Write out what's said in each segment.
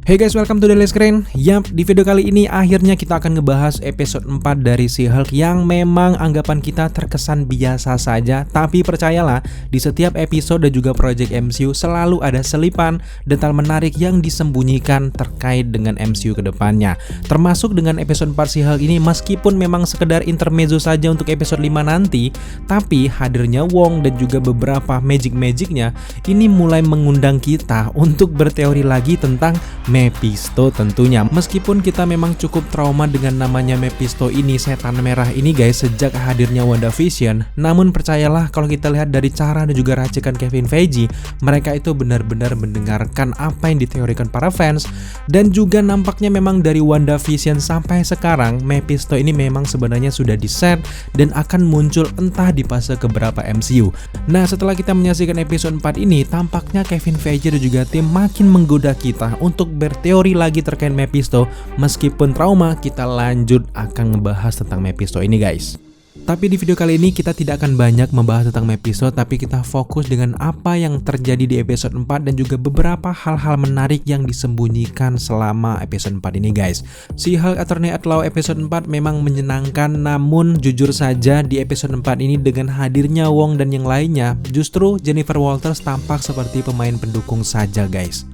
Hey guys, welcome to Daily Screen. Yap, di video kali ini akhirnya kita akan ngebahas episode 4 dari She-Hulk yang memang anggapan kita terkesan biasa saja. Tapi percayalah, di setiap episode dan juga project MCU selalu ada selipan detail menarik yang disembunyikan terkait dengan MCU ke depannya. Termasuk dengan episode 4 She-Hulk ini, meskipun memang sekedar intermezzo saja untuk episode 5 nanti, tapi hadirnya Wong dan juga beberapa magic-magicnya ini mulai mengundang kita untuk berteori lagi tentang Mephisto tentunya. Meskipun kita memang cukup trauma dengan namanya Mephisto ini, setan merah ini guys, sejak hadirnya WandaVision, namun percayalah kalau kita lihat dari cara dan juga racikan Kevin Feige, mereka itu benar-benar mendengarkan apa yang diteorikan para fans. Dan juga nampaknya memang dari WandaVision sampai sekarang Mephisto ini memang sebenarnya sudah di-set dan akan muncul entah di fase keberapa MCU. Nah, setelah kita menyaksikan episode 4 ini, tampaknya Kevin Feige dan juga tim makin menggoda kita untuk berteori lagi terkait Mephisto. Meskipun trauma, kita lanjut akan ngebahas tentang Mephisto ini guys. Tapi di video kali ini kita tidak akan banyak membahas tentang Mephisto, tapi kita fokus dengan apa yang terjadi di episode 4 dan juga beberapa hal-hal menarik yang disembunyikan selama episode 4 ini guys. She-Hulk Attorney at Law episode 4 memang menyenangkan, namun jujur saja di episode 4 ini dengan hadirnya Wong dan yang lainnya, justru Jennifer Walters tampak seperti pemain pendukung saja guys.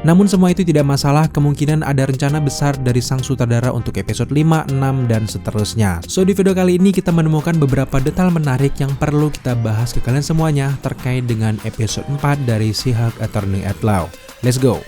Namun semua itu tidak masalah, kemungkinan ada rencana besar dari sang sutradara untuk episode 5, 6, dan seterusnya. So di video kali ini kita menemukan beberapa detail menarik yang perlu kita bahas ke kalian semuanya terkait dengan episode 4 dari She-Hulk Attorney at Law. Let's go!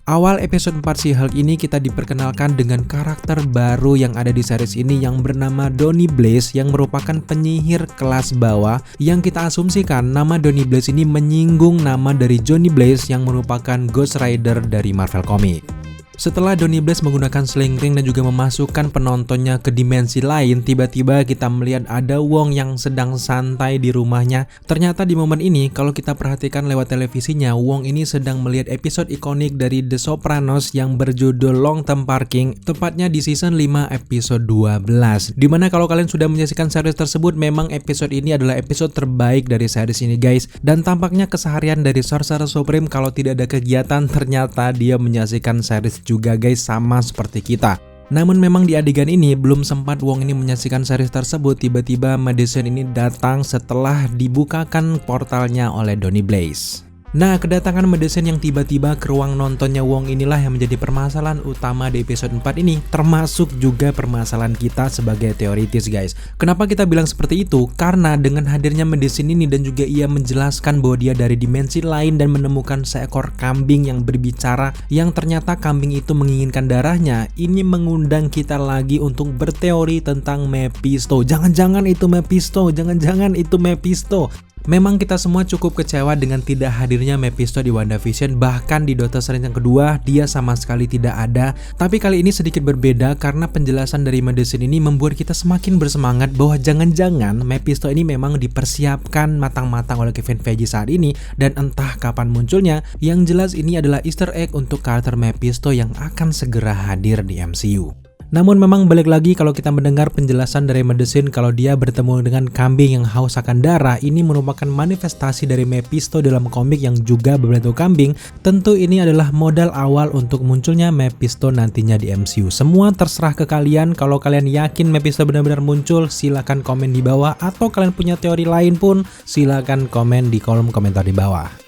Awal episode 4 She-Hulk ini kita diperkenalkan dengan karakter baru yang ada di series ini yang bernama Donny Blaze, yang merupakan penyihir kelas bawah, yang kita asumsikan nama Donny Blaze ini menyinggung nama dari Johnny Blaze yang merupakan Ghost Rider dari Marvel Comics. Setelah Donny Blaze menggunakan sling ring dan juga memasukkan penontonnya ke dimensi lain, tiba-tiba kita melihat ada Wong yang sedang santai di rumahnya. Ternyata di momen ini, kalau kita perhatikan lewat televisinya, Wong ini sedang melihat episode ikonik dari The Sopranos yang berjudul Long Term Parking, tepatnya di season 5 episode 12. Dimana kalau kalian sudah menyaksikan series tersebut, memang episode ini adalah episode terbaik dari series ini guys. Dan tampaknya keseharian dari Sorcerer Supreme kalau tidak ada kegiatan, ternyata dia menyaksikan series juga guys, sama seperti kita. Namun memang di adegan ini belum sempat Wong ini menyaksikan series tersebut, tiba-tiba Madison ini datang setelah dibukakan portalnya oleh Donny Blaze. Nah, kedatangan Madison yang tiba-tiba ke ruang nontonnya Wong inilah yang menjadi permasalahan utama di episode 4 ini, termasuk juga permasalahan kita sebagai teoritis guys. Kenapa kita bilang seperti itu? Karena dengan hadirnya Madison ini dan juga ia menjelaskan bahwa dia dari dimensi lain dan menemukan seekor kambing yang berbicara, yang ternyata kambing itu menginginkan darahnya, ini mengundang kita lagi untuk berteori tentang Mephisto. Jangan-jangan itu Mephisto, jangan-jangan itu Mephisto. Memang kita semua cukup kecewa dengan tidak hadirnya Mephisto di WandaVision, bahkan di Doctor Strange yang kedua dia sama sekali tidak ada. Tapi kali ini sedikit berbeda karena penjelasan dari Madison ini membuat kita semakin bersemangat bahwa jangan-jangan Mephisto ini memang dipersiapkan matang-matang oleh Kevin Feige saat ini, dan entah kapan munculnya. Yang jelas ini adalah Easter egg untuk karakter Mephisto yang akan segera hadir di MCU. Namun memang balik lagi kalau kita mendengar penjelasan dari Madison kalau dia bertemu dengan kambing yang haus akan darah, ini merupakan manifestasi dari Mephisto dalam komik yang juga berbentuk kambing. Tentu ini adalah modal awal untuk munculnya Mephisto nantinya di MCU. Semua terserah ke kalian, kalau kalian yakin Mephisto benar-benar muncul, silahkan komen di bawah, atau kalian punya teori lain pun silahkan komen di kolom komentar di bawah.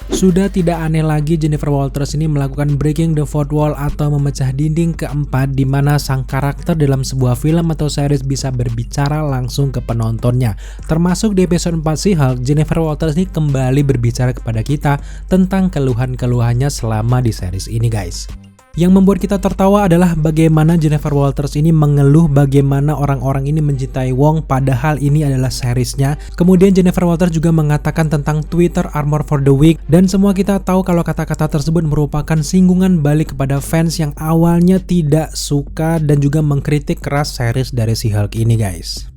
Sudah tidak aneh lagi Jennifer Walters ini melakukan breaking the fourth wall atau memecah dinding keempat, di mana sang karakter dalam sebuah film atau series bisa berbicara langsung ke penontonnya. Termasuk di episode 4 She-Hulk, Jennifer Walters ini kembali berbicara kepada kita tentang keluhan-keluhannya selama di series ini guys. Yang membuat kita tertawa adalah bagaimana Jennifer Walters ini mengeluh bagaimana orang-orang ini mencintai Wong padahal ini adalah seriesnya. Kemudian Jennifer Walters juga mengatakan tentang Twitter Armor for the Weak, dan semua kita tahu kalau kata-kata tersebut merupakan singgungan balik kepada fans yang awalnya tidak suka dan juga mengkritik keras series dari She-Hulk ini guys.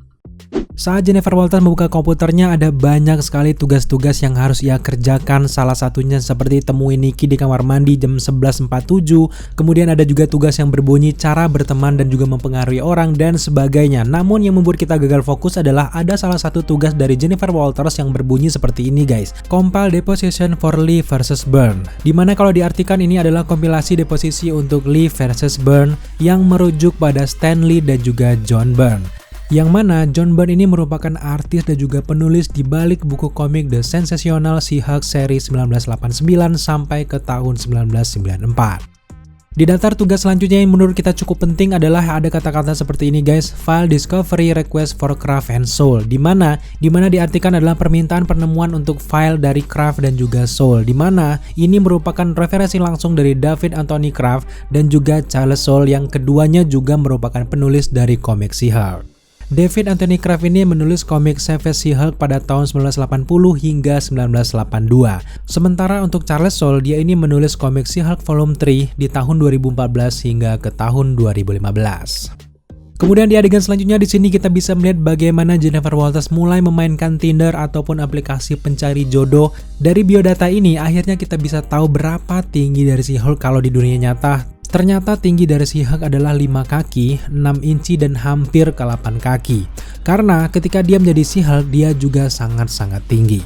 Saat Jennifer Walters membuka komputernya, ada banyak sekali tugas-tugas yang harus ia kerjakan. Salah satunya seperti temui Nikki di kamar mandi jam 11.47. Kemudian ada juga tugas yang berbunyi cara berteman dan juga mempengaruhi orang dan sebagainya. Namun yang membuat kita gagal fokus adalah ada salah satu tugas dari Jennifer Walters yang berbunyi seperti ini guys. Compile deposition for Lee versus Byrne. Dimana kalau diartikan ini adalah kompilasi deposisi untuk Lee versus Byrne yang merujuk pada Stan Lee dan juga John Byrne. Yang mana John Byrne ini merupakan artis dan juga penulis di balik buku komik The Sensational She-Hulk seri 1989 sampai ke tahun 1994. Di daftar tugas selanjutnya yang menurut kita cukup penting adalah ada kata-kata seperti ini guys, file discovery request for Kraft and Soul, dimana diartikan adalah permintaan penemuan untuk file dari Kraft dan juga Soul, dimana ini merupakan referensi langsung dari David Anthony Kraft dan juga Charles Soule yang keduanya juga merupakan penulis dari komik She-Hulk. David Anthony Kraft ini menulis komik Savage She-Hulk pada tahun 1980 hingga 1982. Sementara untuk Charles Soule, dia ini menulis komik She-Hulk Volume 3 di tahun 2014 hingga ke tahun 2015. Kemudian di adegan selanjutnya di sini kita bisa melihat bagaimana Jennifer Walters mulai memainkan Tinder ataupun aplikasi pencari jodoh. Dari biodata ini akhirnya kita bisa tahu berapa tinggi dari She-Hulk kalau di dunia nyata. Ternyata tinggi dari She-Hulk adalah 5 kaki, 6 inci dan hampir ke 8 kaki. Karena ketika dia menjadi She-Hulk, dia juga sangat-sangat tinggi.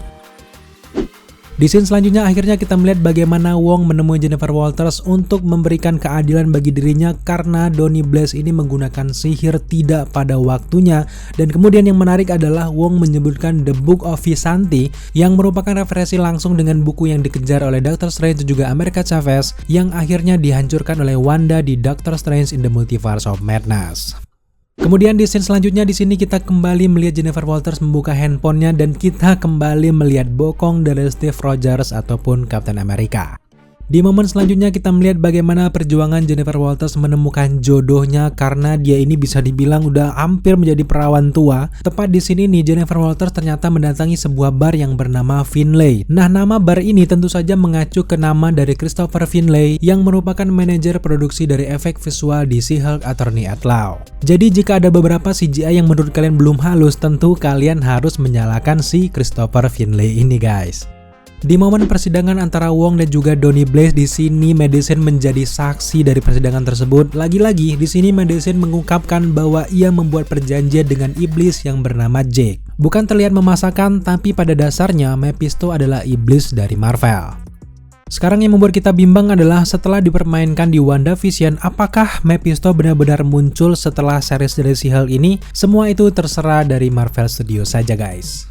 Di scene selanjutnya akhirnya kita melihat bagaimana Wong menemui Jennifer Walters untuk memberikan keadilan bagi dirinya karena Donny Blaze ini menggunakan sihir tidak pada waktunya. Dan kemudian yang menarik adalah Wong menyebutkan The Book of Vishanti yang merupakan referensi langsung dengan buku yang dikejar oleh Doctor Strange dan juga America Chavez yang akhirnya dihancurkan oleh Wanda di Doctor Strange in the Multiverse of Madness. Kemudian di scene selanjutnya di sini kita kembali melihat Jennifer Walters membuka handphonenya dan kita kembali melihat bokong dari Steve Rogers ataupun Captain America. Di momen selanjutnya kita melihat bagaimana perjuangan Jennifer Walters menemukan jodohnya karena dia ini bisa dibilang udah hampir menjadi perawan tua. Tepat di sini nih Jennifer Walters ternyata mendatangi sebuah bar yang bernama Finlay. Nah, nama bar ini tentu saja mengacu ke nama dari Christopher Finlay yang merupakan manajer produksi dari efek visual di She-Hulk Attorney at Law. Jadi jika ada beberapa CGI yang menurut kalian belum halus, tentu kalian harus menyalahkan si Christopher Finlay ini guys. Di momen persidangan antara Wong dan juga Donny Blaze di sini Madison menjadi saksi dari persidangan tersebut. Lagi-lagi di sini Madison mengungkapkan bahwa ia membuat perjanjian dengan iblis yang bernama Jake. Bukan terlihat memasakkan, tapi pada dasarnya Mephisto adalah iblis dari Marvel. Sekarang yang membuat kita bimbang adalah setelah dipermainkan di WandaVision, apakah Mephisto benar-benar muncul setelah series dari She-Hulk ini? Semua itu terserah dari Marvel Studios saja guys.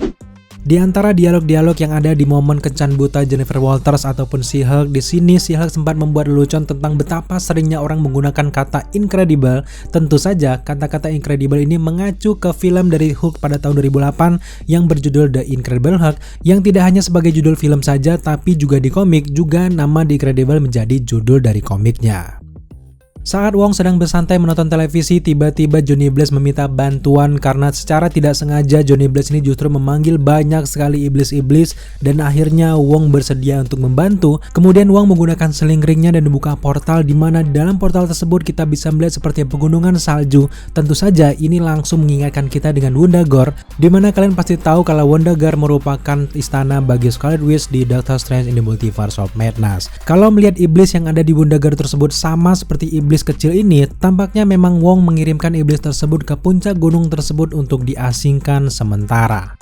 Di antara dialog-dialog yang ada di momen kencan buta Jennifer Walters ataupun She-Hulk, di sini She-Hulk sempat membuat lelucon tentang betapa seringnya orang menggunakan kata incredible. Tentu saja kata-kata incredible ini mengacu ke film dari Hulk pada tahun 2008 yang berjudul The Incredible Hulk, yang tidak hanya sebagai judul film saja tapi juga di komik juga nama The Incredible menjadi judul dari komiknya. Saat Wong sedang bersantai menonton televisi, tiba-tiba Johnny Blaze meminta bantuan karena secara tidak sengaja Johnny Blaze ini justru memanggil banyak sekali iblis-iblis dan akhirnya Wong bersedia untuk membantu. Kemudian Wong menggunakan selinggringnya dan membuka portal di mana dalam portal tersebut kita bisa melihat seperti pegunungan salju. Tentu saja ini langsung mengingatkan kita dengan Wundagore, di mana kalian pasti tahu kalau Wundagore merupakan istana bagi Scarlet Witch di Doctor Strange in the Multiverse of Madness. Kalau melihat iblis yang ada di Wundagore tersebut sama seperti iblis kecil ini, tampaknya memang Wong mengirimkan iblis tersebut ke puncak gunung tersebut untuk diasingkan sementara.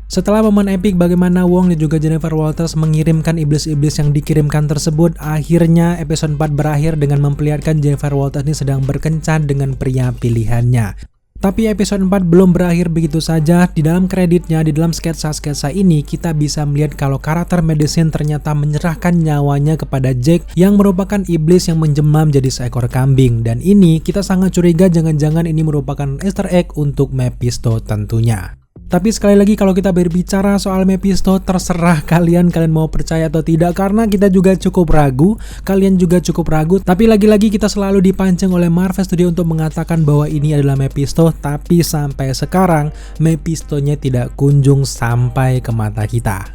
Setelah momen epik bagaimana Wong dan juga Jennifer Walters mengirimkan iblis-iblis yang dikirimkan tersebut, akhirnya episode 4 berakhir dengan memperlihatkan Jennifer Walters ini sedang berkencan dengan pria pilihannya. Tapi episode 4 belum berakhir begitu saja. Di dalam kreditnya, di dalam sketsa-sketsa ini kita bisa melihat kalau karakter Madison ternyata menyerahkan nyawanya kepada Jake yang merupakan iblis yang menjelma menjadi seekor kambing. Dan ini kita sangat curiga jangan-jangan ini merupakan Easter egg untuk Mephisto tentunya. Tapi sekali lagi kalau kita berbicara soal Mephisto, terserah kalian mau percaya atau tidak, karena kita juga cukup ragu, kalian juga cukup ragu. Tapi lagi-lagi kita selalu dipancing oleh Marvel Studios untuk mengatakan bahwa ini adalah Mephisto, tapi sampai sekarang Mephisto-nya tidak kunjung sampai ke mata kita.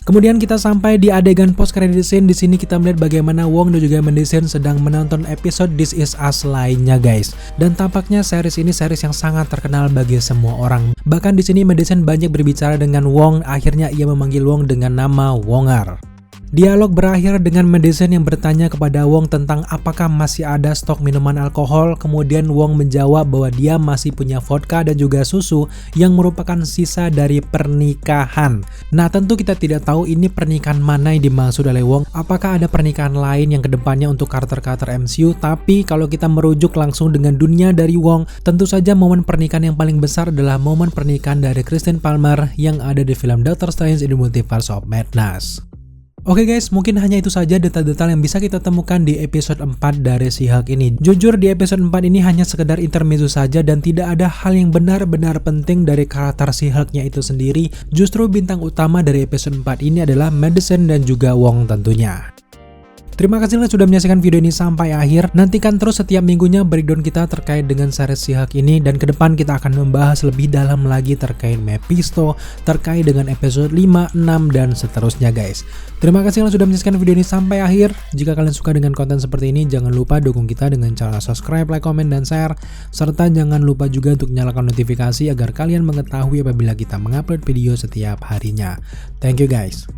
Kemudian kita sampai di adegan post credit scene. Di sini kita melihat bagaimana Wong dan juga Madison sedang menonton episode This Is Us lainnya guys. Dan tampaknya series ini series yang sangat terkenal bagi semua orang. Bahkan di sini Madison banyak berbicara dengan Wong, akhirnya ia memanggil Wong dengan nama Wongar. Dialog berakhir dengan Madison yang bertanya kepada Wong tentang apakah masih ada stok minuman alkohol. Kemudian Wong menjawab bahwa dia masih punya vodka dan juga susu yang merupakan sisa dari pernikahan. Nah, tentu kita tidak tahu ini pernikahan mana yang dimaksud oleh Wong. Apakah ada pernikahan lain yang kedepannya untuk karakter-karakter MCU? Tapi kalau kita merujuk langsung dengan dunia dari Wong, tentu saja momen pernikahan yang paling besar adalah momen pernikahan dari Christine Palmer yang ada di film Doctor Strange in the Multiverse of Madness. Oke guys, mungkin hanya itu saja detail-detail yang bisa kita temukan di episode 4 dari She-Hulk ini. Jujur di episode 4 ini hanya sekedar intermezzo saja dan tidak ada hal yang benar-benar penting dari karakter She-Hulk-nya itu sendiri. Justru bintang utama dari episode 4 ini adalah Madison dan juga Wong tentunya. Terima kasih sudah menyaksikan video ini sampai akhir. Nantikan terus setiap minggunya breakdown kita terkait dengan series She-Hulk ini. Dan ke depan kita akan membahas lebih dalam lagi terkait Mephisto, terkait dengan episode 5, 6, dan seterusnya guys. Terima kasih sudah menyaksikan video ini sampai akhir. Jika kalian suka dengan konten seperti ini, jangan lupa dukung kita dengan cara subscribe, like, komen, dan share. Serta jangan lupa juga untuk nyalakan notifikasi agar kalian mengetahui apabila kita mengupload video setiap harinya. Thank you guys.